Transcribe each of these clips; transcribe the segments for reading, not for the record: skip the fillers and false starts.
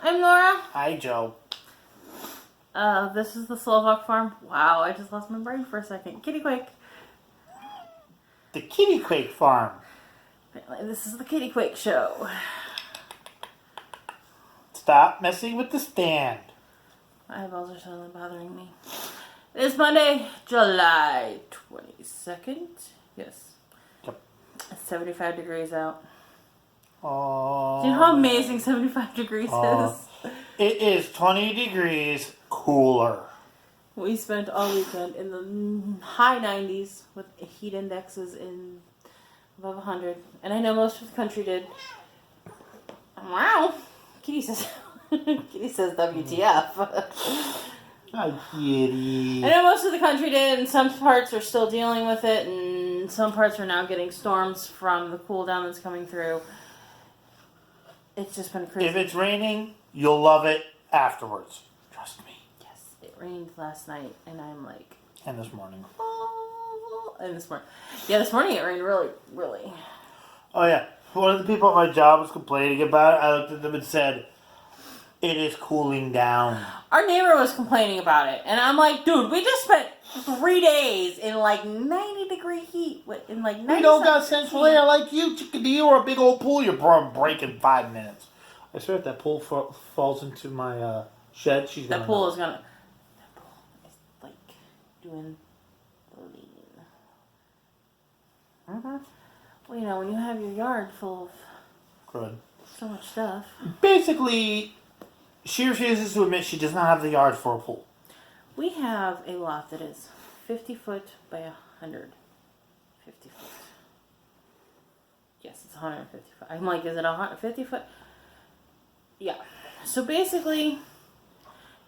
I'm Laura. Hi, Joe. This is the Slovak Farm. Wow, I just lost my brain for a second. Kitty Quake. The Kitty Quake Farm. Apparently, this is the Kitty Quake show. Stop messing with the stand. My eyeballs are suddenly bothering me. It's Monday, July 22nd. Yes. Yep. It's 75 degrees out. Oh. Do you know how amazing 75 degrees is? It is 20 degrees cooler. We spent all weekend in the high 90s with heat indexes in above 100. And I know most of the country did. Wow. Kitty says WTF. Hi, Kitty. I know most of the country did, and some parts are still dealing with it, and some parts are now getting storms from the cool down that's coming through. It's just been crazy. If it's raining, you'll love it afterwards. Trust me. Yes, it rained last night, and I'm like... And this morning. Oh, and this morning. Yeah, this morning it rained really, really. Oh, yeah. One of the people at my job was complaining about it. I looked at them and said, it is cooling down. Our neighbor was complaining about it, and I'm like, dude, we just spent 3 days in like 90-degree heat. In like 90 We don't got central air like you, chickadee, or a big old pool you're break in 5 minutes. I swear if that pool falls into my shed, she's gonna... That pool is like doing the lean. Mm-hmm. Well, you know, when you have your yard full of Good. so much stuff. Basically, she refuses to admit she does not have the yard for a pool. We have a lot that is 50 foot by 150 foot. Yes, it's 150 foot. I'm like, is it 150 foot? Yeah. So basically,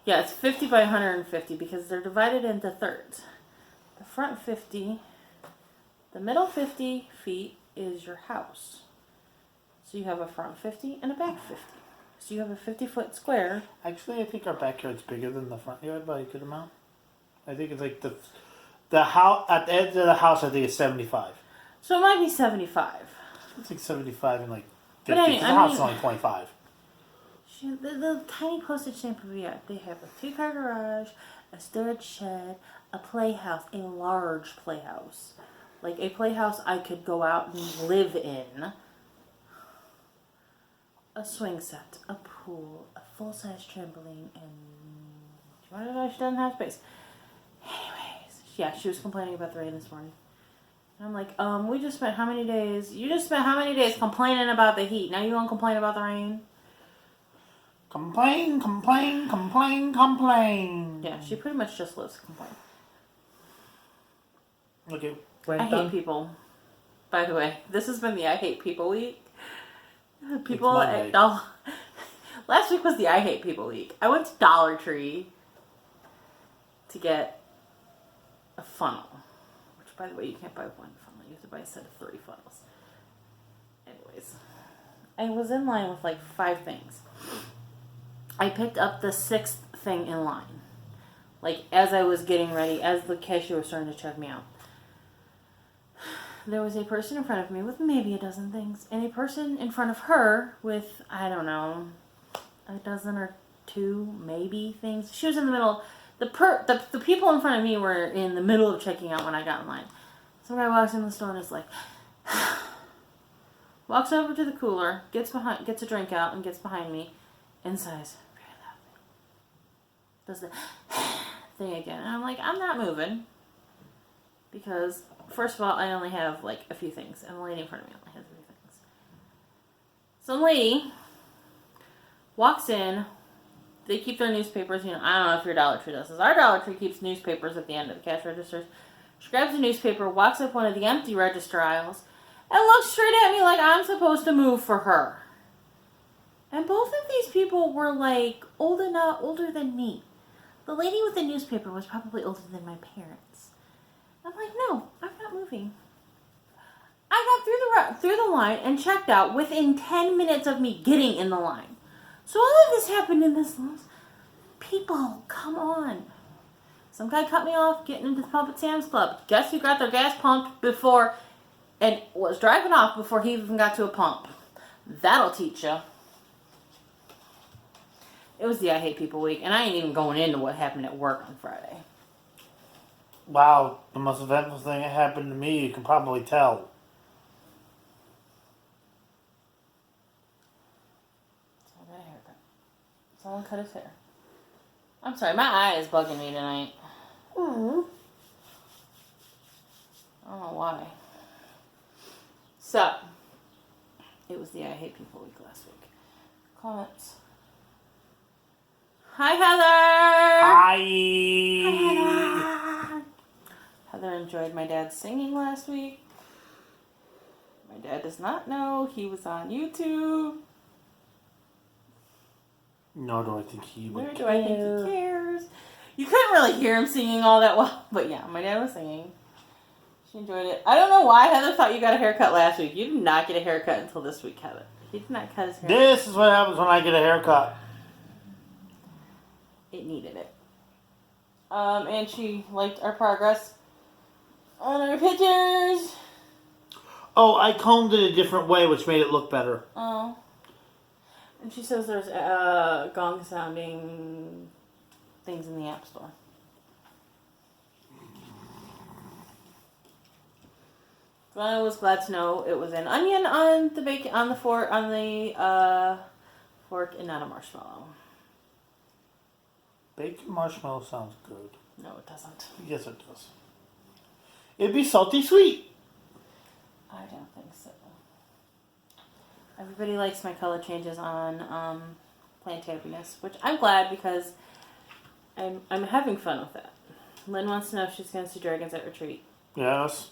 yeah, it's 50 by 150 because they're divided into thirds. The front 50, the middle 50 feet is your house. So you have a front 50 and a back 50. So you have a 50-foot square. Actually, I think our backyard's bigger than the front yard by a good amount. I think it's like the house at the edge of the house. I think it's 75. So it might be 75. It's like 75 and like 50. But anyway, the house is only 25. The tiny postage stamp of yard. They have a 2-car garage, a storage shed, a playhouse, a large playhouse. Like a playhouse I could go out and live in. A swing set, a pool, a full-size trampoline, and she wanted to know she doesn't have space. Anyways, yeah, she was complaining about the rain this morning. And I'm like, we just spent how many days? You just spent how many days complaining about the heat? Now you won't complain about the rain? Complain, complain, complain, complain. Yeah, she pretty much just lives to complain. Okay. I hate people. By the way, this has been the I Hate People week. People at last week was the I Hate People week. I went to Dollar Tree to get a funnel. Which, by the way, you can't buy one funnel. You have to buy a set of 3 funnels. Anyways, I was in line with like 5 things. I picked up the 6th thing in line. Like, as I was getting ready, as the cashier was starting to check me out. There was a person in front of me with maybe a dozen things, and a person in front of her with, I don't know, a dozen or 2 maybe things. She was in the middle. The people in front of me were in the middle of checking out when I got in line. Some guy walks in the store and is like, walks over to the cooler, gets a drink out, and gets behind me, and sighs very loudly. Does the thing again, and I'm like, I'm not moving because. First of all, I only have, like, a few things. And the lady in front of me only has 3 things. Some lady walks in. They keep their newspapers. You know, I don't know if your Dollar Tree does this. Our Dollar Tree keeps newspapers at the end of the cash registers. She grabs a newspaper, walks up one of the empty register aisles, and looks straight at me like I'm supposed to move for her. And both of these people were, like, older than me. The lady with the newspaper was probably older than my parents. I'm like, no, I'm not moving. I got through the line and checked out within 10 minutes of me getting in the line. So all of this happened in this long. People, come on. Some guy cut me off getting into the pump at Sam's Club. Guess who got their gas pumped before and was driving off before he even got to a pump? That'll teach you. It was the I Hate People week, and I ain't even going into what happened at work on Friday. Wow, the most eventful thing that happened to me, you can probably tell. So I got a haircut. Someone cut his hair. I'm sorry, my eye is bugging me tonight. Mm-hmm. I don't know why. So, it was the I Hate People week last week. Comments. Hi, Heather! Hi! Heather! Heather enjoyed my dad's singing last week. My dad does not know he was on YouTube. Nor do I think he would Nor do I think he cares. You couldn't really hear him singing all that well, but yeah, my dad was singing. She enjoyed it. I don't know why Heather thought you got a haircut last week. You did not get a haircut until this week, Heather. He did not cut his hair. This is what happens when I get a haircut. It needed it. And she liked our progress on our pictures. Oh, I combed it a different way, which made it look better. Oh. And she says there's gong sounding things in the App Store. So I was glad to know it was an onion on the bacon on the fork and not a marshmallow. Bacon marshmallow sounds good. No, it doesn't. Yes, it does. It'd be salty sweet. I don't think so. Everybody likes my color changes on Plant Happiness, which I'm glad because I'm having fun with that. Lynn wants to know if she's going to see dragons at retreat. Yes.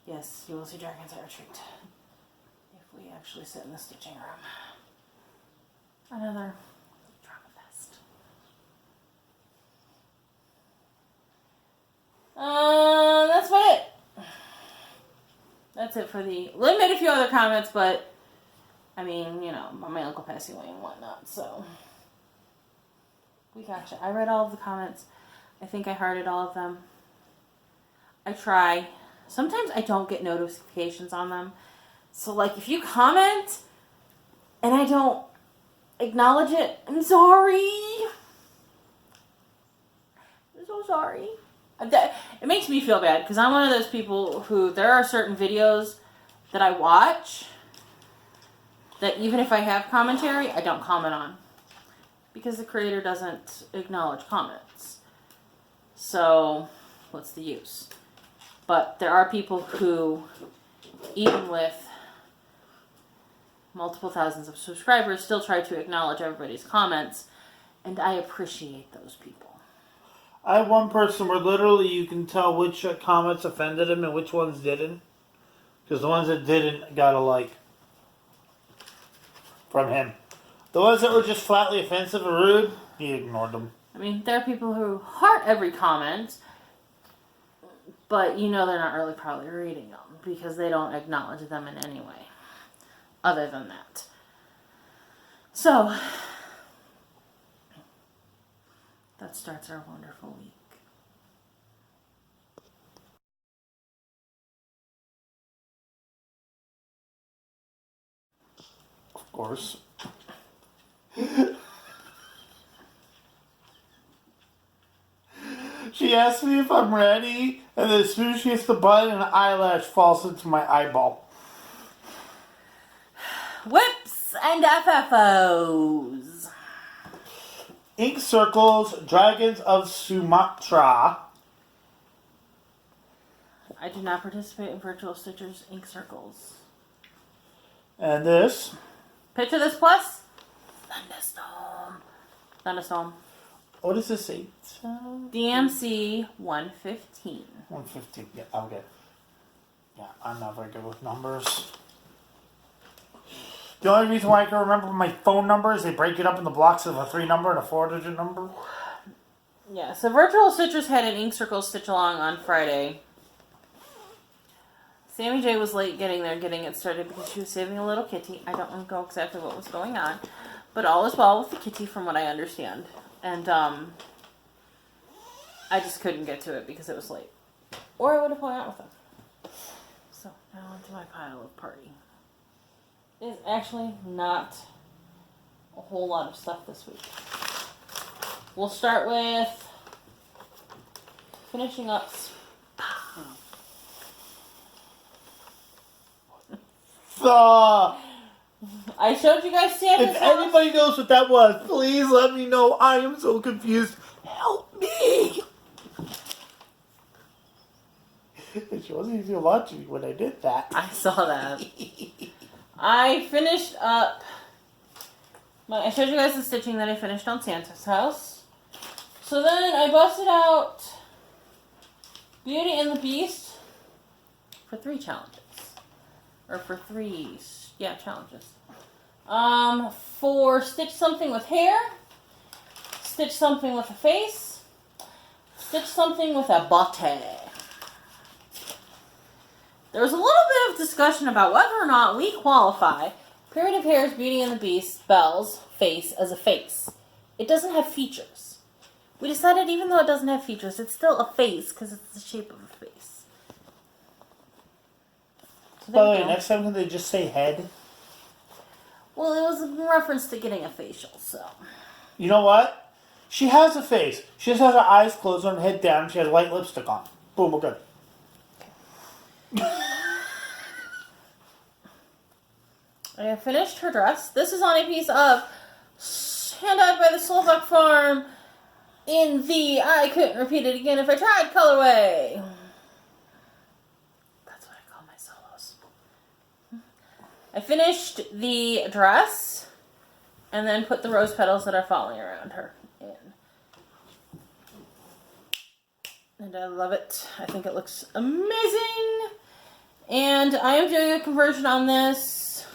Yes, you will see dragons at retreat. If we actually sit in the stitching room. Another drama fest. That's about it. That's it for the... Lynn made a few other comments, but... I mean, you know, my uncle passing away and whatnot, so... We gotcha. I read all of the comments. I think I hearted all of them. I try. Sometimes I don't get notifications on them. So, like, if you comment and I don't acknowledge it, I'm sorry. I'm so sorry. It makes me feel bad because I'm one of those people who there are certain videos that I watch that even if I have commentary, I don't comment on because the creator doesn't acknowledge comments. So, what's the use? But there are people who, even with multiple thousands of subscribers, still try to acknowledge everybody's comments, and I appreciate those people. I have one person where literally you can tell which comments offended him and which ones didn't. Because the ones that didn't got a like from him. The ones that were just flatly offensive or rude, he ignored them. I mean, there are people who heart every comment, but you know they're not really probably reading them because they don't acknowledge them in any way other than that. So, that starts our wonderful week. Of course. She asks me if I'm ready, and then as soon as she hits the button, an eyelash falls into my eyeball. Whips and FFOs. Ink Circles, Dragons of Sumatra. I do not participate in Virtual Stitchers Ink Circles. And this. Picture this plus? Thunderstorm. Thunderstorm. What does this say? DMC 115. 115. Yeah, okay. Yeah, I'm not very good with numbers. The only reason why I can remember my phone number is they break it up in the blocks of a 3 number and a 4-digit number. Yeah, so Virtual Stitchers had an Ink Circle stitch along on Friday. Sammy J was late getting it started because she was saving a little kitty. I don't know exactly what was going on, but all is well with the kitty from what I understand. And I just couldn't get to it because it was late. Or I would have hung out with them. So, now onto my pile of party. It is actually not a whole lot of stuff this week. We'll start with finishing up. I showed you guys Santa's If house. anybody knows what that was, please let me know. I am so confused. Help me! She wasn't even watching when I did that. I saw that. I finished up. I showed you guys the stitching that I finished on Santa's house. So then I busted out Beauty and the Beast for 3 challenges. Or for 3, challenges. For stitch something with hair, stitch something with a face, stitch something with a body. There was a little bit of discussion about whether or not we qualify Primitive Hair's Beauty and the Beast Belle's face as a face. It doesn't have features. We decided even though it doesn't have features, it's still a face because it's the shape of a face. So By the way, next time can they just say head? Well, it was in reference to getting a facial, so. You know what? She has a face. She just has her eyes closed and her head down. She has light lipstick on. Boom, we're good. I have finished her dress. This is on a piece of hand-dyed by the Slovak Farm in the I couldn't repeat it again if I tried colorway. That's what I call my solos. I finished the dress and then put the rose petals that are falling around her in. And I love it. I think it looks amazing. And I am doing a conversion on this.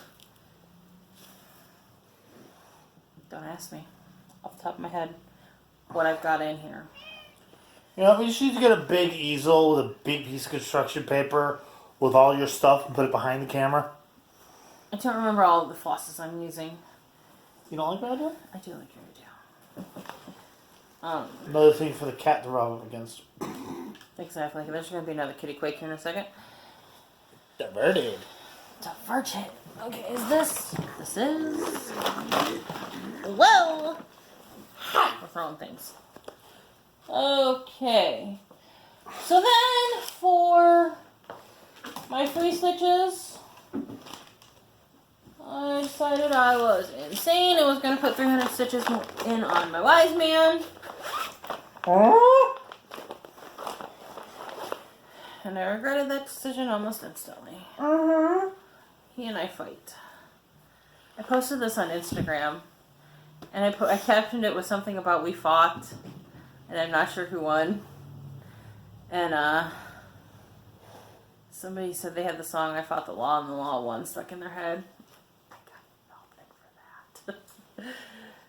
Don't ask me off the top of my head what I've got in here. You know, we just need to get a big easel with a big piece of construction paper with all your stuff and put it behind the camera. I don't remember all of the flosses I'm using. You don't like that idea? I do like your idea. Another thing for the cat to rub up against. Exactly. There's going to be another kitty quake here in a second. Diverted. Divergent. Okay, is this? This is. Whoa! We're throwing things. Okay. So then, for my free stitches, I decided I was insane and was going to put 300 stitches in on my wise man. And I regretted that decision almost instantly. He and I fight. I posted this on Instagram, and I captioned it with something about we fought, and I'm not sure who won. And somebody said they had the song "I Fought the Law and the Law Won" stuck in their head. I got nothing for that.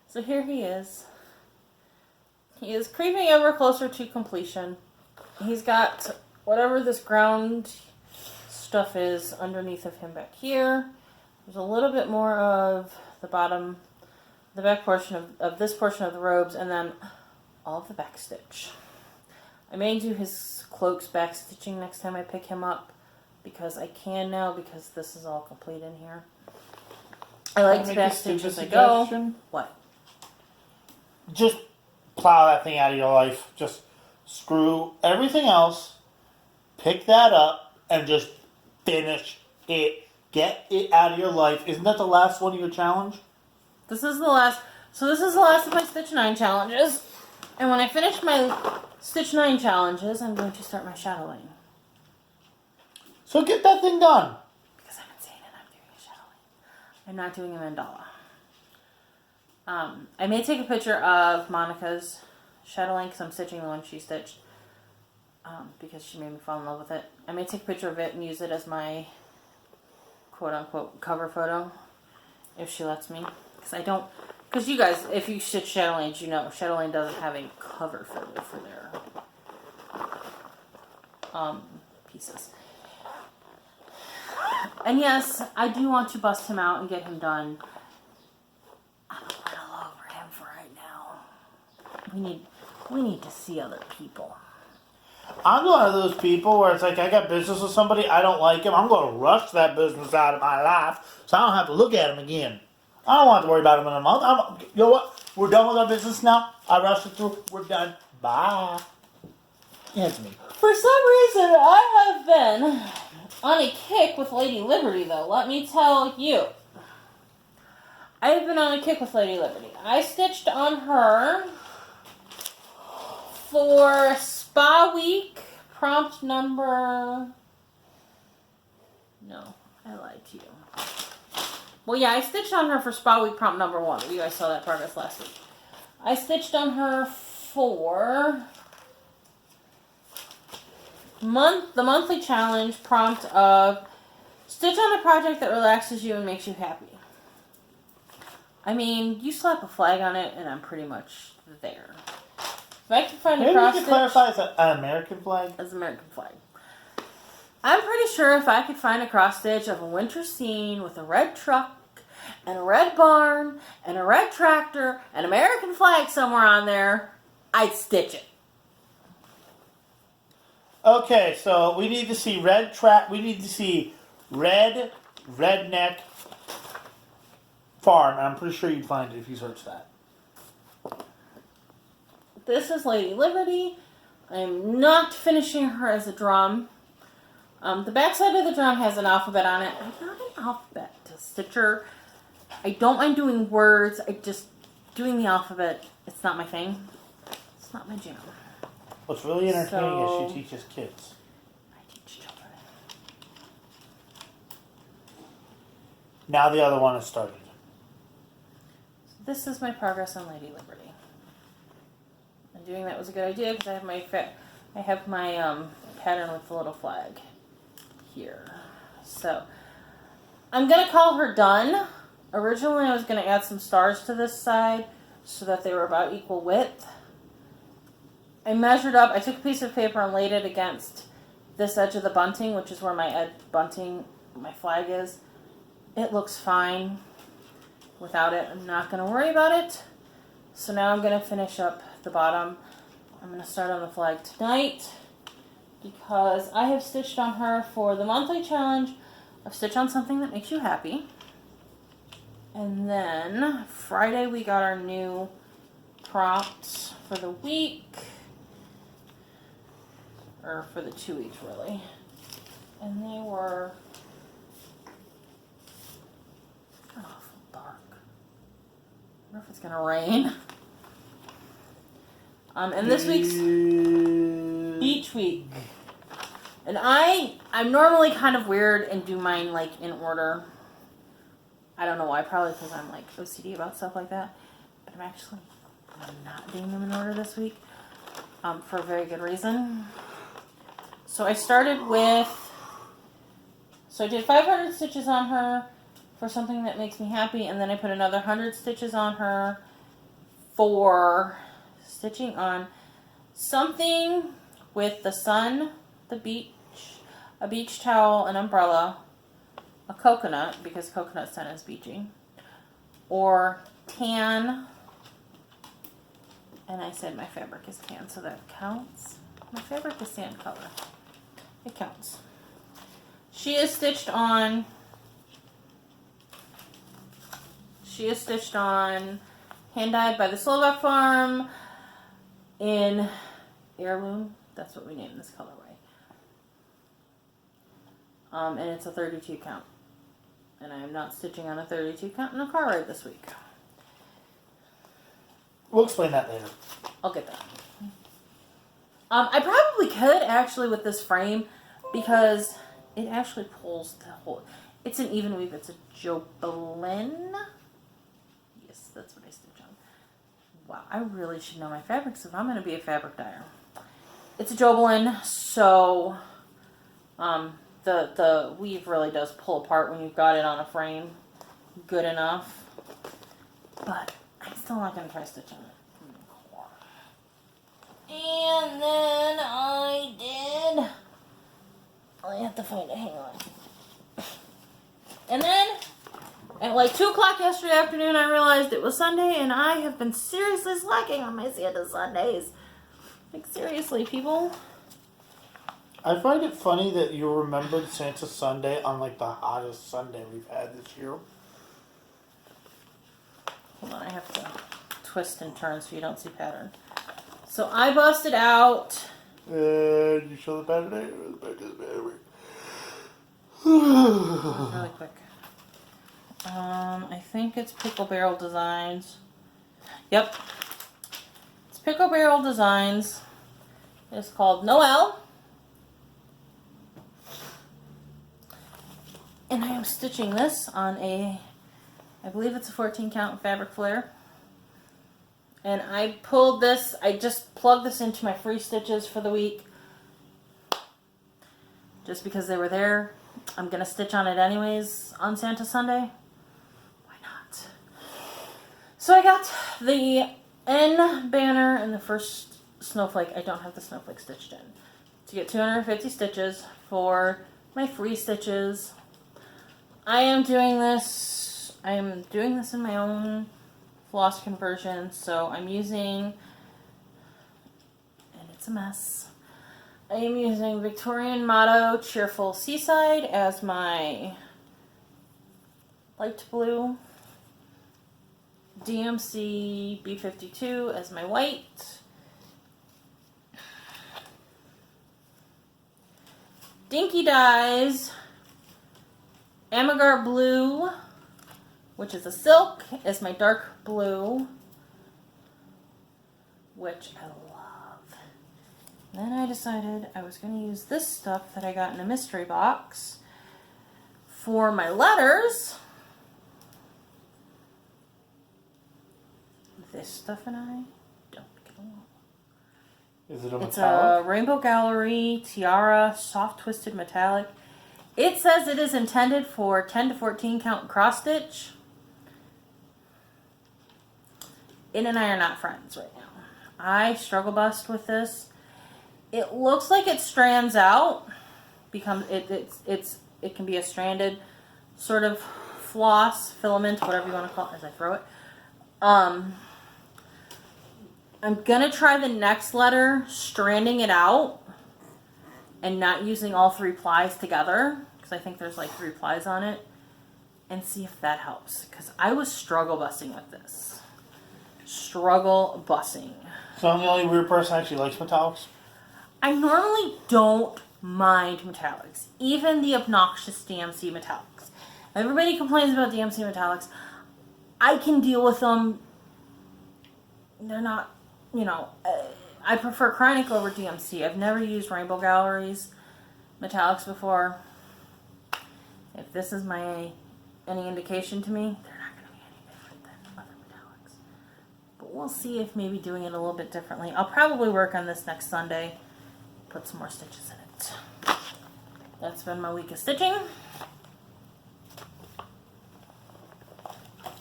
So here he is. He is creeping ever closer to completion. He's got whatever this ground stuff is underneath of him back here. There's a little bit more of the bottom, the back portion of this portion of the robes, and then all of the back stitch. I may do his cloak's back stitching next time I pick him up, because I can now, because this is all complete in here. I like to back stitch as I go. What? Just plow that thing out of your life. Just screw everything else, pick that up, and just finish it. Get it out of your life. Isn't that the last one of your challenge? This is the last. So this is the last of my Stitch 9 challenges. And when I finish my Stitch 9 challenges, I'm going to start my shadowing. So get that thing done. Because I'm insane and I'm doing a shadowing. I'm not doing a mandala. I may take a picture of Monica's shadowing because I'm stitching the one she stitched. Because she made me fall in love with it. I may take a picture of it and use it as my quote-unquote cover photo. If she lets me. Because you guys, if you stitch Shadowlane, you know Shadowlane doesn't have a cover photo for their pieces. And yes, I do want to bust him out and get him done. I'm a little over him for right now. We need to see other people. I'm one of those people where it's like I got business with somebody, I don't like him, I'm going to rush that business out of my life so I don't have to look at him again. I don't want to worry about them in a month. You know what? We're done with our business now. I rushed it through. We're done. Bye. It's me. For some reason, I have been on a kick with Lady Liberty, though. Let me tell you. I have been on a kick with Lady Liberty. I stitched on her for Spa Week, prompt number... No, I lied to you. Well, yeah, I stitched on her for Spa Week prompt number 1. You guys saw that progress last week. I stitched on her for the monthly challenge prompt of stitch on a project that relaxes you and makes you happy. I mean, you slap a flag on it, and I'm pretty much there. If I can find a cross stitch... Maybe you can clarify as an American flag? As an American flag. I'm pretty sure if I could find a cross stitch of a winter scene with a red truck and a red barn and a red tractor and American flag somewhere on there, I'd stitch it. Okay, so we need to see we need to see red redneck farm. I'm pretty sure you'd find it if you search that. This is Lady Liberty. I'm not finishing her as a drum. The backside of the drum has an alphabet on it. I'm not an alphabet stitcher. I don't mind doing words. Doing the alphabet, it's not my thing. It's not my jam. What's really entertaining is she teaches kids. I teach children. Now the other one has started. This is my progress on Lady Liberty. And doing that was a good idea because I have my pattern with the little flag here. So I'm gonna call her done. Originally I was gonna add some stars to this side so that they were about equal width. I measured up, I took a piece of paper and laid it against this edge of the bunting, which is where my flag is. It looks fine without it. I'm not going to worry about it. So now I'm going to finish up the bottom. I'm going to start on the flag tonight because I have stitched on her for the monthly challenge of stitch on something that makes you happy. And then Friday we got our new prompts for the week. Or for the 2 weeks, really. And they were awful dark. I wonder if it's going to rain. And this week's each week. And I'm normally kind of weird and do mine like in order. I don't know why, probably because I'm like OCD about stuff like that. But I'm not doing them in order this week. For a very good reason. So I did 500 stitches on her for something that makes me happy, and then I put another 100 stitches on her for stitching on something with the sun, the beach, a beach towel, an umbrella, a coconut, because coconut sun is beachy, or tan, and I said my fabric is tan, so that counts. My fabric is sand color. It counts. She is stitched on hand dyed by the Slovak Farm in Heirloom. That's what we named this colorway. And it's a 32 count. And I am not stitching on a 32 count in a car ride this week. We'll explain that later. I'll get that. I probably could actually with this frame because it actually pulls the whole. It's an even weave. It's a Jobelin. Yes, that's what I stitch on. Wow, I really should know my fabrics if I'm going to be a fabric dyer. It's a Jobelin, so the weave really does pull apart when you've got it on a frame good enough. But I'm still not going to try stitching it. And then I have to find it, hang on. And then, at like 2 o'clock yesterday afternoon, I realized it was Sunday, and I have been seriously slacking on my Santa Sundays. Like, seriously, people. I find it funny that you remembered Santa Sunday on like the hottest Sunday we've had this year. Hold on, I have to twist and turn so you don't see pattern. So I busted out. And you show the pattern. Really quick. I think it's Pickle Barrel Designs. Yep. It's Pickle Barrel Designs. It's called Noel. And I am stitching this on I believe it's a 14 count fabric flare. And I pulled this, I just plugged this into my free stitches for the week. Just because they were there. I'm going to stitch on it anyways on Santa Sunday. Why not? So I got the N banner and the first snowflake. I don't have the snowflake stitched in. To get 250 stitches for my free stitches. I am doing this in my own floss conversion, so I'm using, and it's a mess, I am using Victorian Motto Cheerful Seaside as my light blue, DMC B52 as my white, Dinky Dyes Amagar Blue, which is a silk, is my dark blue, which I love. Then I decided I was going to use this stuff that I got in a mystery box for my letters. This stuff and I don't get along. Is it a It's metallic? a Rainbow Gallery Tiara Soft Twisted Metallic. It says it is intended for 10 to 14 count cross stitch. It and I are not friends right now. I struggle bust with this. It looks like it strands out. It can be a stranded sort of floss, filament, whatever you want to call it as I throw it. I'm gonna try the next letter stranding it out and not using all 3 plies together, because I think there's like 3 plies on it, and see if that helps, because I was struggle busting with this. Struggle busting. So I'm the only weird person that actually likes metallics? I normally don't mind metallics, even the obnoxious DMC metallics. Everybody complains about DMC metallics. I can deal with them. They're not, I prefer Kreinik over DMC. I've never used Rainbow Gallery's metallics before. If this is any indication to me, they're not going to be any different than other metallics. But we'll see if maybe doing it a little bit differently. I'll probably work on this next Sunday. Put some more stitches in it. That's been my week of stitching.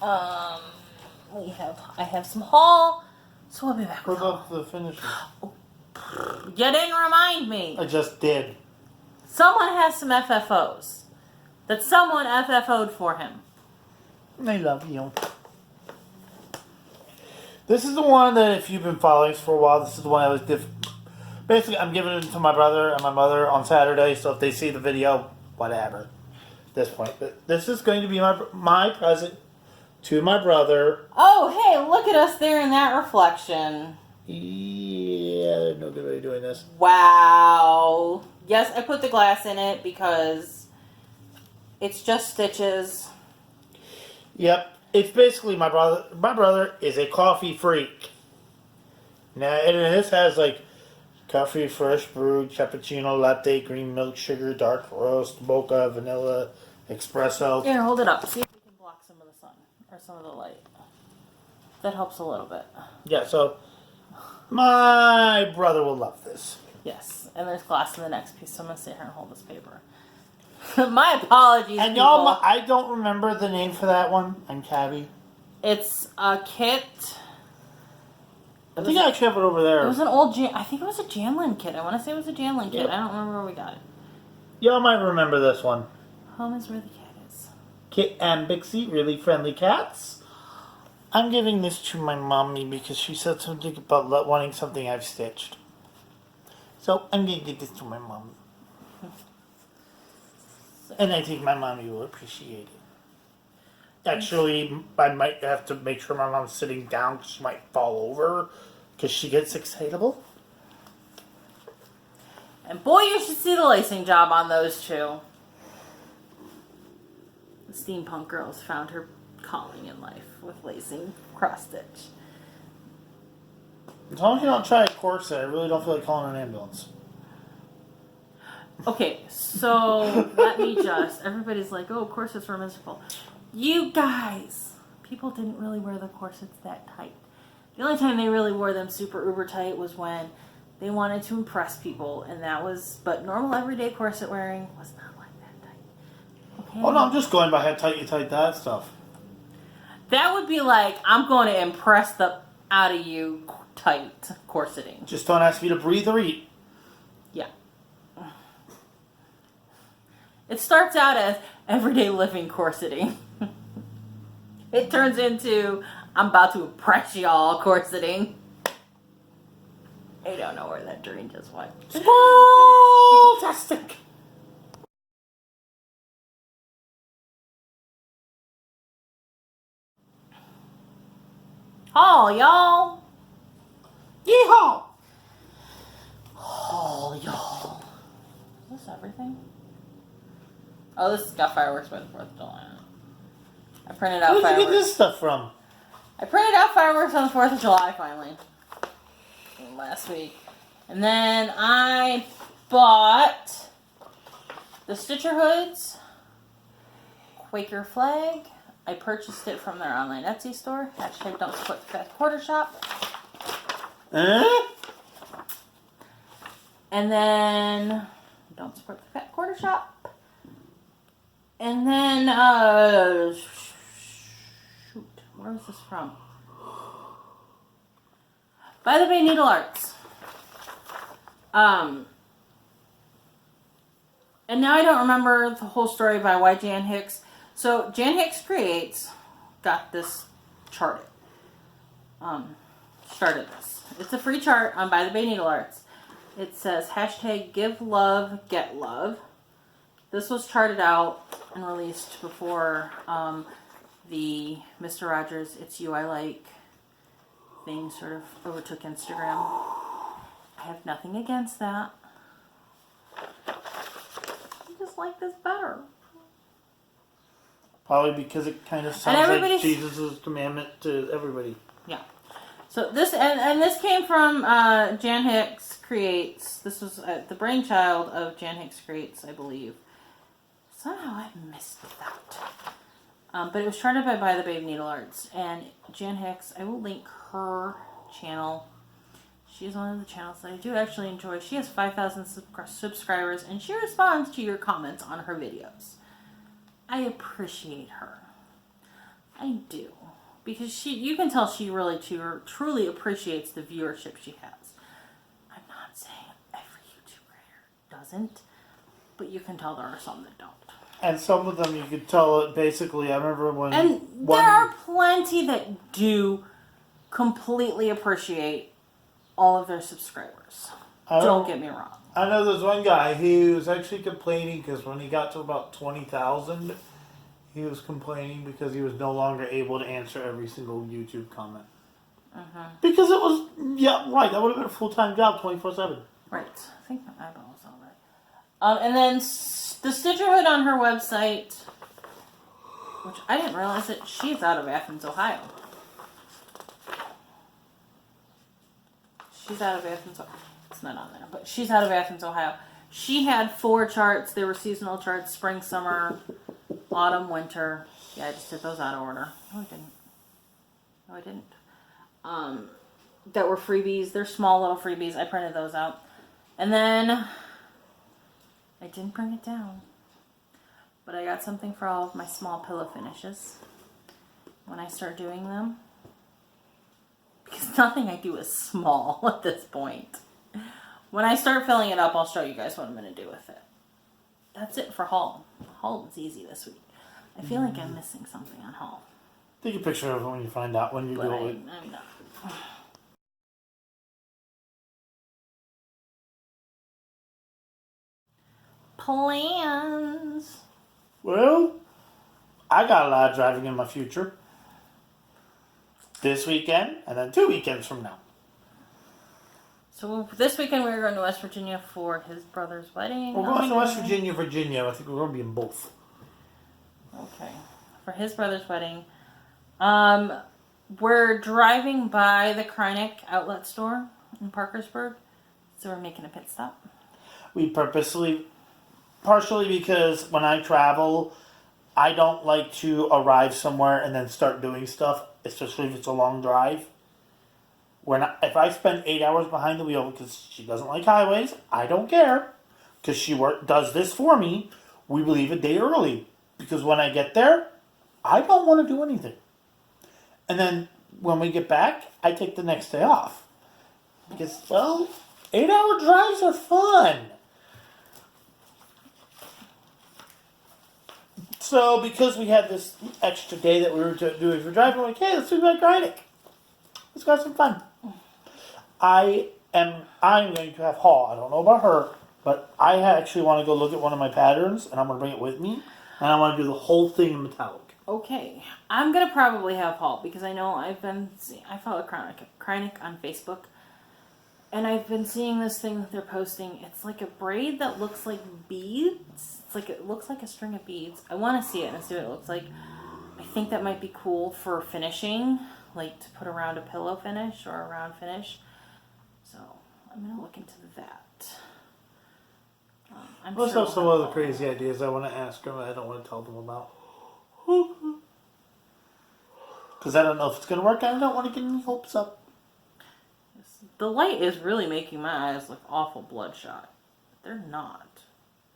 I have some haul, so I'll be back. What about the finishes? You didn't remind me. I just did. Someone has some FFOs that someone FFO'd for him. I love you. This is the one that if you've been following us for a while, this is the one I was basically, I'm giving it to my brother and my mother on Saturday, so if they see the video, whatever. At this point. But this is going to be my present to my brother. Oh, hey, look at us there in that reflection. Yeah, there's no good way of doing this. Wow. Yes, I put the glass in it because it's just stitches. Yep. It's basically my brother. My brother is a coffee freak. Now, and this has like coffee, fresh brewed, cappuccino, latte, green milk, sugar, dark roast, mocha, vanilla, espresso. Here, hold it up. See if we can block some of the sun or some of the light. That helps a little bit. Yeah, so my brother will love this. Yes, and there's glass in the next piece, so I'm going to sit here and hold this paper. My apologies, And people. y'all, I don't remember the name for that one. I'm Cabby. It's a kit. I think I actually have it over there. It was an old I think it was a Janlin kit. I want to say it was a Janlin kit. Yep. I don't remember where we got it. Y'all might remember this one. Home is where the cat is. Kit and Bixie, really friendly cats. I'm giving this to my mommy because she said something about wanting something I've stitched. So I'm going to give this to my mommy. And I think my mommy will appreciate it. Actually, I might have to make sure my mom's sitting down because she might fall over because she gets excitable. And boy, you should see the lacing job on those two. The steampunk girls found her calling in life with lacing cross stitch. As long as you don't try a corset, I really don't feel like calling an ambulance. Okay, so let me just. Everybody's like, oh, corsets were miserable. You guys, people didn't really wear the corsets that tight. The only time they really wore them super uber tight was when they wanted to impress people, and that was. But normal everyday corset wearing was not like that tight. Okay. Oh no, I'm just going by how tight you tight that stuff. That would be like, I'm going to impress the out of you tight corseting. Just don't ask me to breathe or eat. Yeah. It starts out as everyday living corseting. It turns into, I'm about to impress y'all corseting. I don't know where that dream just went. Fantastic. Haul, y'all. Yeehaw! Haul, y'all. Is this everything? Oh, this has got fireworks by the 4th of July. I printed out Where'd you fireworks. get this stuff from? I printed out fireworks on the 4th of July finally. Last week. And then I bought the Stitcher hoods, Quaker flag. I purchased it from their online Etsy store. Hashtag don't support the fast quarter shop. And then don't support the fat quarter shop. And then shoot, where was this from? By the Bay Needle Arts. And now I don't remember the whole story by why Jan Hicks. So Jan Hicks Creates got this charted. Started this. It's a free chart on By the Bay Needle Arts. It says hashtag give love, get love. This was charted out and released before the Mr. Rogers It's You I Like thing sort of overtook Instagram. I have nothing against that. I just like this better. Probably because it kind of sounds like Jesus' commandment to everybody. Yeah. So this and this came from Jan Hicks Creates. This was the brainchild of Jan Hicks Creates, I believe. Somehow I missed that. But it was charted by the Babe Needle Arts. And Jan Hicks, I will link her channel. She's one of the channels that I do actually enjoy. She has 5,000 subscribers, and she responds to your comments on her videos. I appreciate her. I do. Because you can tell she really truly appreciates the viewership she has. I'm not saying every YouTube creator doesn't, but you can tell there are some that don't. And some of them you could tell it basically. I remember when... And there are plenty that do completely appreciate all of their subscribers. Don't get me wrong. I know there's one guy who was actually complaining because when he got to about 20,000, he was complaining because he was no longer able to answer every single YouTube comment. Because it was, yeah, right, that would have been a full-time job 24/7. Right. I think my eyeball was all right. And then the Stitcher hood on her website, which I didn't realize that she's out of Athens, Ohio. She's out of Athens, Ohio. It's not on there, but she's out of Athens, Ohio. She had 4 charts. They were seasonal charts: spring, summer, autumn, winter. Yeah, I just did those out of order. No, I didn't. That were freebies. They're small little freebies. I printed those out. And then I didn't bring it down. But I got something for all of my small pillow finishes when I start doing them. Because nothing I do is small at this point. When I start filling it up, I'll show you guys what I'm going to do with it. That's it for haul. Haul was easy this week. I feel like I'm missing something on haul. Take a picture of it when you find out when you do it. I'm not. Plans. Well, I got a lot of driving in my future. This weekend, and then 2 weekends from now. So this weekend we're going to West Virginia for his brother's wedding. We're going to West Virginia, Virginia. I think we're going to be in both. Okay. For his brother's wedding. We're driving by the Kreinik outlet store in Parkersburg. So we're making a pit stop. We partially because when I travel, I don't like to arrive somewhere and then start doing stuff, especially if it's a long drive. If I spend 8 hours behind the wheel because she doesn't like highways, I don't care. Because she does this for me, we leave a day early. Because when I get there, I don't want to do anything. And then when we get back, I take the next day off. Because, 8-hour drives are fun. So because we had this extra day that we were doing for driving, we're like, hey, let's do that grinding. Let's go have some fun. I'm going to have Hall. I don't know about her, but I actually want to go look at one of my patterns, and I'm going to bring it with me, and I want to do the whole thing in metallic. Okay. I'm going to probably have Hall, because I know I follow Kreinik on Facebook, and I've been seeing this thing that they're posting. It's like a braid that looks like beads. It looks like a string of beads. I want to see it and see what it looks like. I think that might be cool for finishing, like to put around a pillow finish or a round finish. So I'm going to look into that. I also have some other crazy ideas I want to ask them, but I don't want to tell them about. Because I don't know if it's going to work. I don't want to get any hopes up. The light is really making my eyes look awful bloodshot. They're not.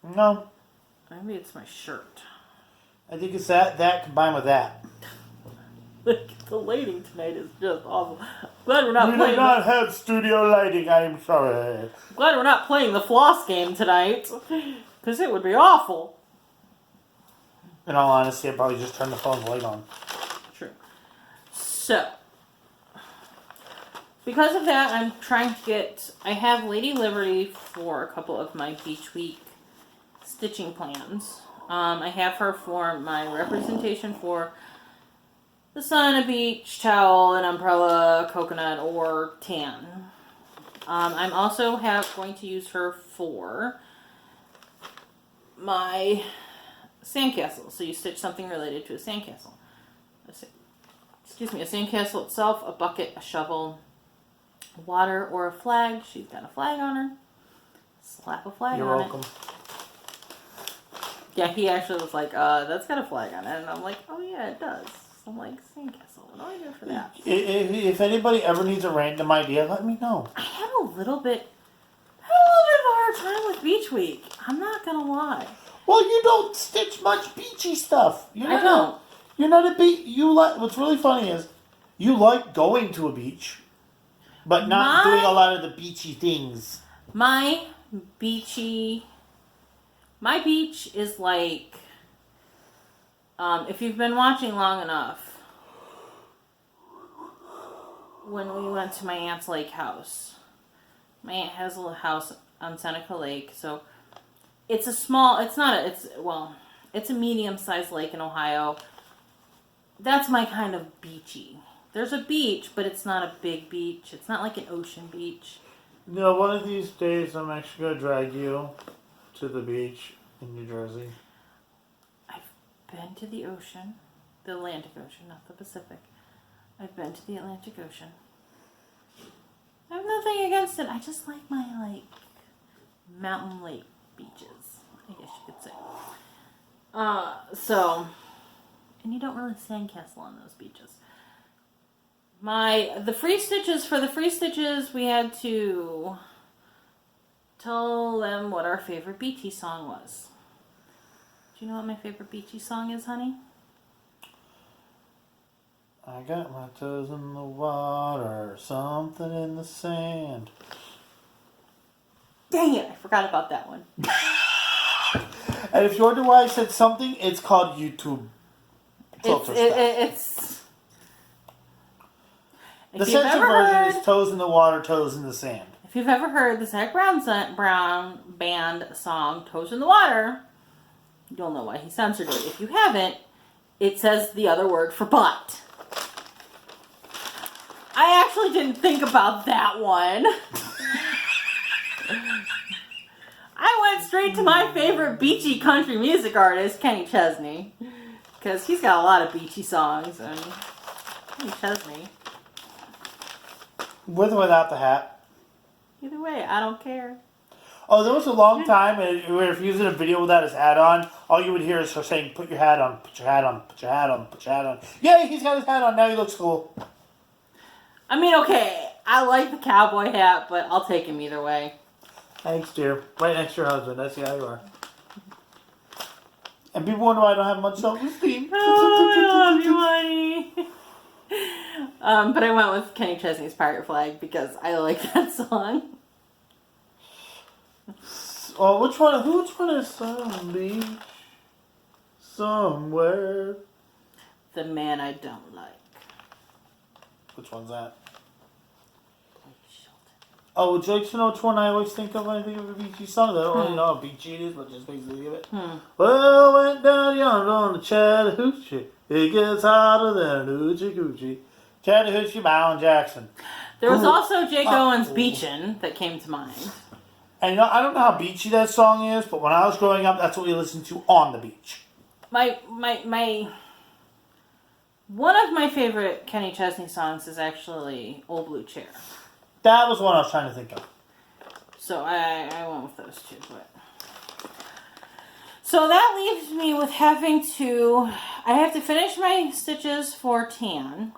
No. Maybe it's my shirt. I think it's that combined with that. The lighting tonight is just awful. Glad we're not we playing. We do not have studio lighting, I'm sorry. Glad we're not playing the floss game tonight. Because it would be awful. In all honesty, I'd probably just turn the phone's light on. True. So, because of that, I'm trying to get... I have Lady Liberty for a couple of my Beach Week stitching plans. I have her for my representation for the sun, a beach towel, an umbrella, coconut, or tan. I'm also going to use her for my sandcastle. So you stitch something related to a sandcastle. Excuse me, a sandcastle itself, a bucket, a shovel, water, or a flag. She's got a flag on her. Slap a flag You're on welcome. it. Yeah, he actually was like, that's got a flag on it. And I'm like, oh yeah, it does. So I'm like, sandcastle, what do I do for that? If anybody ever needs a random idea, let me know. I had a little bit of a hard time with Beach Week. I'm not going to lie. Well, you don't stitch much beachy stuff. I don't. You're not a beach. What's really funny is you like going to a beach, but not doing a lot of the beachy things. My beach is like, if you've been watching long enough, when we went to my aunt's lake house. My aunt has a little house on Seneca Lake, so it's a medium-sized lake in Ohio. That's my kind of beachy. There's a beach, but it's not a big beach. It's not like an ocean beach. You know, one of these days I'm actually going to drag you to the beach in New Jersey. I've been to the ocean. The Atlantic Ocean, not the Pacific. I've been to the Atlantic Ocean. I have nothing against it. I just like my, mountain lake beaches, I guess you could say. And you don't really sandcastle on those beaches. For the free stitches, we had to tell them what our favorite beachy song was. Do you know what my favorite beachy song is, honey? I got my toes in the water, something in the sand. Dang it, I forgot about that one. And if you wonder why I said something, it's called YouTube filter stuff. The censored version is toes in the water, toes in the sand. If you've ever heard the Zach Brown band song, Toes in the Water, you'll know why he censored it. If you haven't, it says the other word for butt. I actually didn't think about that one. I went straight to my favorite beachy country music artist, Kenny Chesney. Because he's got a lot of beachy songs, and Kenny Chesney. With or without the hat? Either way, I don't care. Oh, there was a long time where if he was in a video without his hat on, all you would hear is her saying, put your hat on, put your hat on, put your hat on, put your hat on. Yeah, he's got his hat on, now he looks cool. I mean, okay, I like the cowboy hat, but I'll take him either way. Thanks, dear. Right next to your husband, that's how you are. And people wonder why I don't have much self-esteem. Oh, I love you, honey. But I went with Kenny Chesney's Pirate Flag because I like that song. Oh, which one is Some Beach? Somewhere. The Man I Don't Like. Which one's that? Oh, would you like to know which one I always think of when I think of a beachy song? I don't really know how beachy it is, but just basically of it. Well, went down yonder on the Chattahoochee. It gets hotter than a hoochie coochie. Chattahoochee by Alan Jackson. There was also Jake Owen's Beachin' that came to mind. And you know, I don't know how beachy that song is, but when I was growing up, that's what we listened to on the beach. One of my favorite Kenny Chesney songs is actually Old Blue Chair. That was one I was trying to think of. So I went with those two. But so that leaves me with I have to finish my stitches for tan.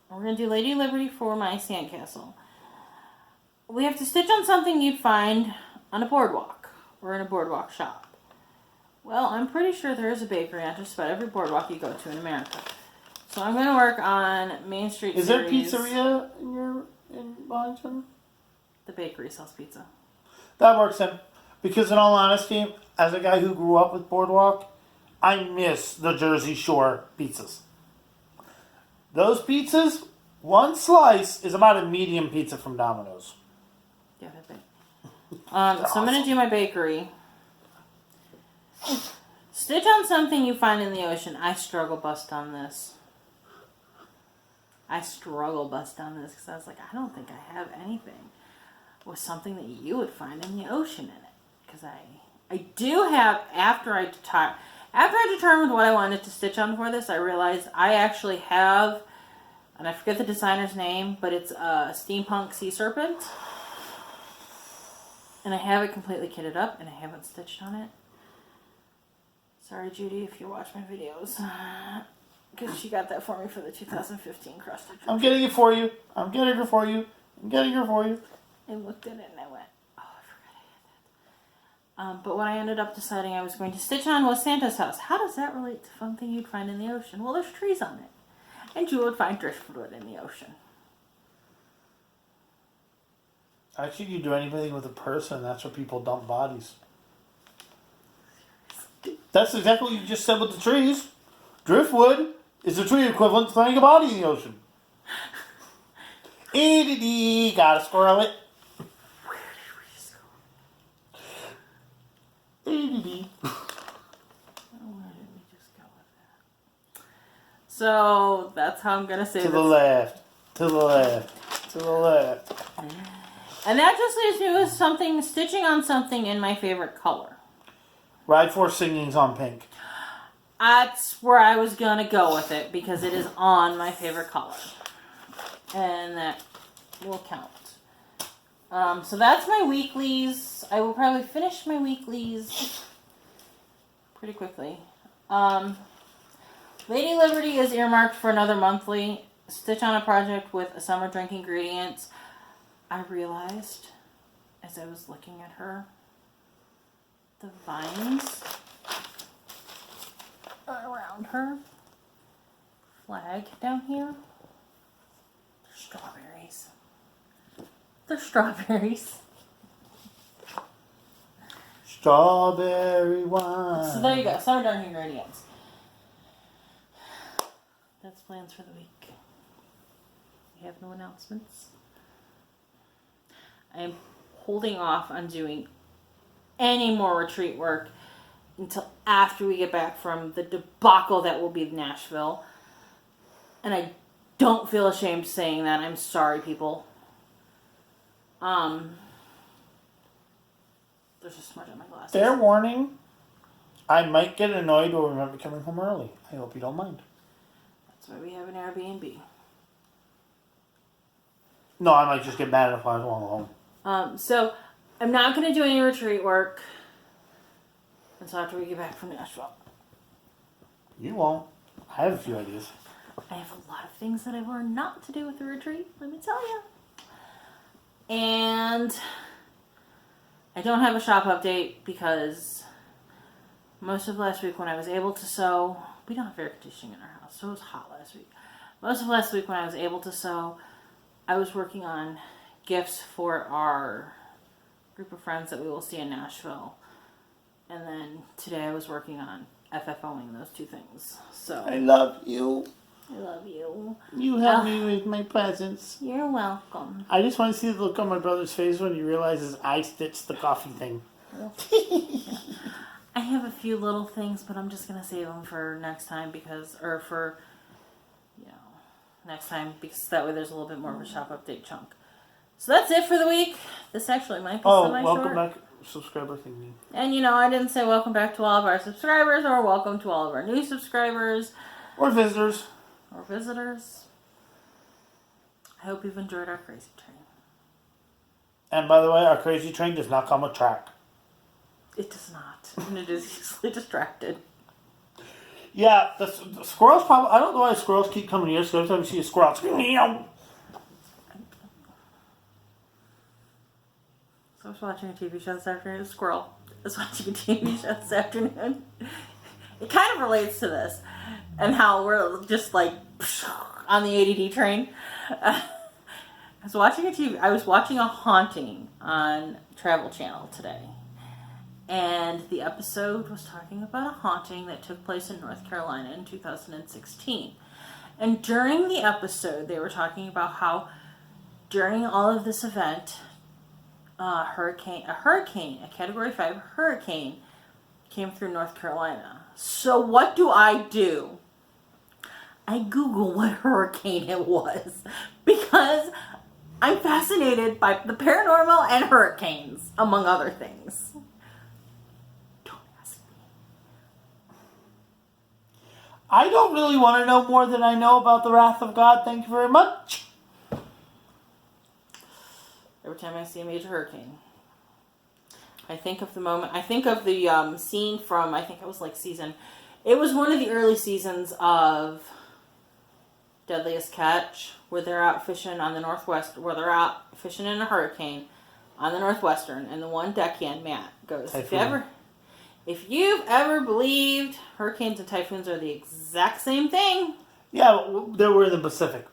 We're going to do Lady Liberty for my sandcastle. We have to stitch on something you'd find on a boardwalk or in a boardwalk shop. Well, I'm pretty sure there is a bakery on just about every boardwalk you go to in America. So I'm going to work on Main Street Is series. there a pizzeria in Wellington? The bakery sells pizza. That works then. Because in all honesty, as a guy who grew up with Boardwalk, I miss the Jersey Shore pizzas. Those pizzas, one slice is about a medium pizza from Domino's. Yeah, they're big. So I'm going to do my bakery. Stitch on something you find in the ocean. I struggle bust on this. Because I was like, I don't think I have anything with something that you would find in the ocean in it. Because I do have, after I determined what I wanted to stitch on for this, I realized I actually have, and I forget the designer's name, but it's a steampunk sea serpent. And I have it completely kitted up, and I haven't stitched on it. Sorry, Judy, if you watch my videos. Because she got that for me for the 2015 crusted. I'm getting it for you. I looked at it and I went, oh, I forgot I had that. But what I ended up deciding I was going to stitch on was Santa's house. How does that relate to something you'd find in the ocean? Well, there's trees on it. And you would find driftwood in the ocean. Actually, you do anything with a person, that's where people dump bodies. That's exactly what you just said with the trees. Driftwood is the tree equivalent to finding a body in the ocean. EDD, gotta squirrel it. Where did we just go? EDD. Where did we just go with that? So, that's how I'm going to say To this. the left. To the left. To the left. And that just leaves me with stitching on something in my favorite color. Ride Force Singing's on pink. That's where I was going to go with it because it is on my favorite color. And that will count. So that's my weeklies. I will probably finish my weeklies pretty quickly. Lady Liberty is earmarked for another monthly. Stitch on a project with a summer drink ingredients. I realized as I was looking at her, the vines around her flag down here, they're strawberries. They're strawberries. Strawberry wine. So there you go, summer drink ingredients. That's plans for the week. We have no announcements. I am holding off on doing any more retreat work until after we get back from the debacle that will be Nashville. And I don't feel ashamed saying that. I'm sorry, people. There's a smudge on my glasses. Fair warning, I might get annoyed or remember coming home early. I hope you don't mind. That's why we have an Airbnb. No, I might just get mad if I don't home. So I'm not going to do any retreat work until after we get back from Nashville. You won't. I have a few ideas. I have a lot of things that I've learned not to do with the retreat, let me tell you. And I don't have a shop update because most of last week when I was able to sew, we don't have air conditioning in our house, so it was hot last week. Most of last week when I was able to sew, I was working on gifts for our group of friends that we will see in Nashville. And then today I was working on FFOing those two things. So I love you. I love you. You help me with my presents. You're welcome. I just want to see the look on my brother's face when he realizes I stitched the coffee thing. I have a few little things, but I'm just going to save them for next time next time because that way there's a little bit more of a shop update chunk. So that's it for the week. This actually might be semi-short. Welcome back, subscriber thingy. And I didn't say welcome back to all of our subscribers or welcome to all of our new subscribers. Or visitors. I hope you've enjoyed our crazy train. And by the way, our crazy train does not come with track. It does not. And it is easily distracted. Yeah, the squirrels probably... I don't know why squirrels keep coming here, so every time you see a squirrel, it's... So I was watching a TV show this afternoon. A squirrel. I was watching a TV show this afternoon. It kind of relates to this. And how we're just like on the ADD train. I was watching a haunting on Travel Channel today. And the episode was talking about a haunting that took place in North Carolina in 2016. And during the episode, they were talking about how during all of this event, a Category 5 hurricane, came through North Carolina. So what do? I Google what hurricane it was because I'm fascinated by the paranormal and hurricanes, among other things. Don't ask me. I don't really want to know more than I know about the wrath of God. Thank you very much. Every time I see a major hurricane, I think of the scene from, I think it was it was one of the early seasons of Deadliest Catch, where they're out fishing on the Northwest, where they're out fishing in a hurricane on the Northwestern, and the one deckhand, Matt, goes, if you've ever believed hurricanes and typhoons are the exact same thing. Yeah, they were in the Pacific.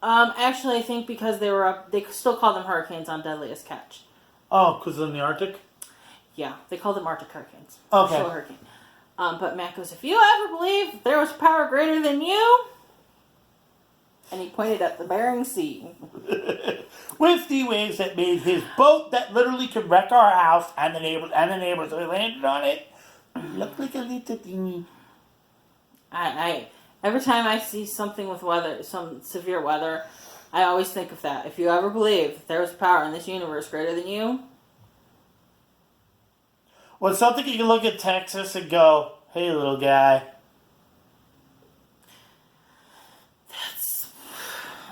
Actually, I think because they still call them hurricanes on Deadliest Catch. Oh, because in the Arctic? Yeah, they call them Arctic hurricanes. Okay. Still a hurricane. But Matt goes, if you ever believe there was power greater than you, and he pointed at the Bering Sea. With the waves that made his boat that literally could wreck our house and the neighbors who landed on it look like a little thingy. I every time I see something with weather, some severe weather, I always think of that. If you ever believe there was power in this universe greater than you. Well, it's something you can look at Texas and go, hey, little guy.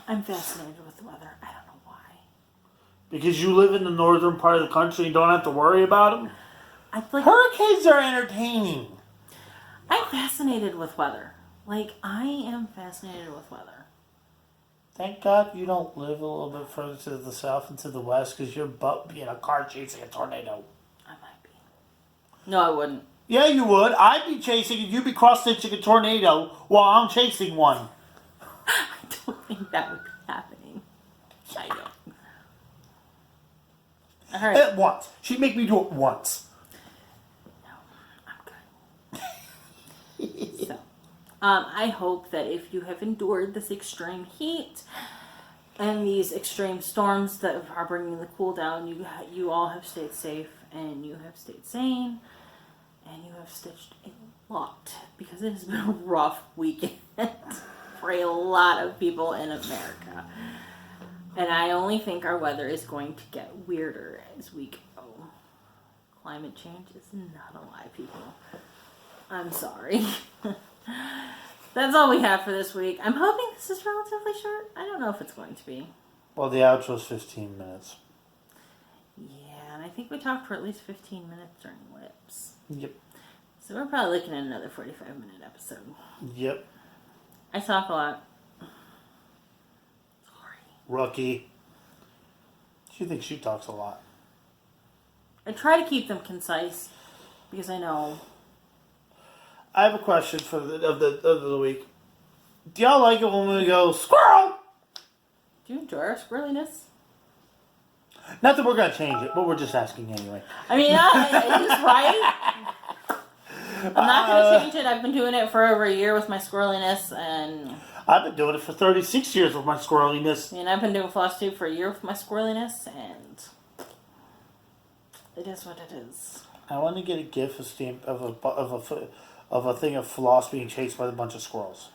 I'm fascinated with the weather. I don't know why. Because you live in the northern part of the country and don't have to worry about them? Hurricanes are entertaining. I'm fascinated with weather. I am fascinated with weather. Thank God you don't live a little bit further to the south and to the west because your butt would be in a car chasing a tornado. I might be. No, I wouldn't. Yeah, you would. I'd be chasing and you'd be cross-stitching a tornado while I'm chasing one. I don't think that would be happening. I don't. All right. Once. She'd make me do it once. No, I'm good. So, I hope that if you have endured this extreme heat and these extreme storms that are bringing the cool down, you all have stayed safe and you have stayed sane and you have stitched a lot because it has been a rough weekend for a lot of people in America. And I only think our weather is going to get weirder as we go. Climate change is not a lie, people. I'm sorry. That's all we have for this week. I'm hoping this is relatively short. I don't know if it's going to be. Well, the outro's 15 minutes. Yeah, and I think we talked for at least 15 minutes during Lips. Yep. So we're probably looking at another 45-minute episode. Yep. I talk a lot. Sorry. Rookie. She thinks she talks a lot. I try to keep them concise because I know. I have a question for the week. Do y'all like it when we go squirrel? Do you enjoy our squirreliness? Not that we're gonna change it, but we're just asking anyway. I mean, he's right. I'm not gonna change it. I've been doing it for over a year with my squirreliness, and I've been doing it for 36 years with my squirreliness. and I've been doing Flosstube for a year with my squirreliness, and it is what it is. I want to get a GIF of a thing of Floss being chased by a bunch of squirrels.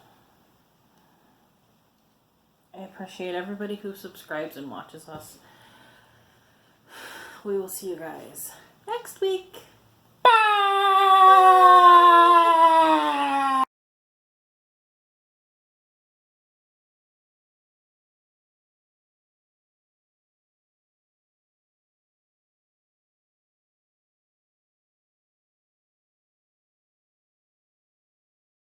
I appreciate everybody who subscribes and watches us. We will see you guys next week. Bye.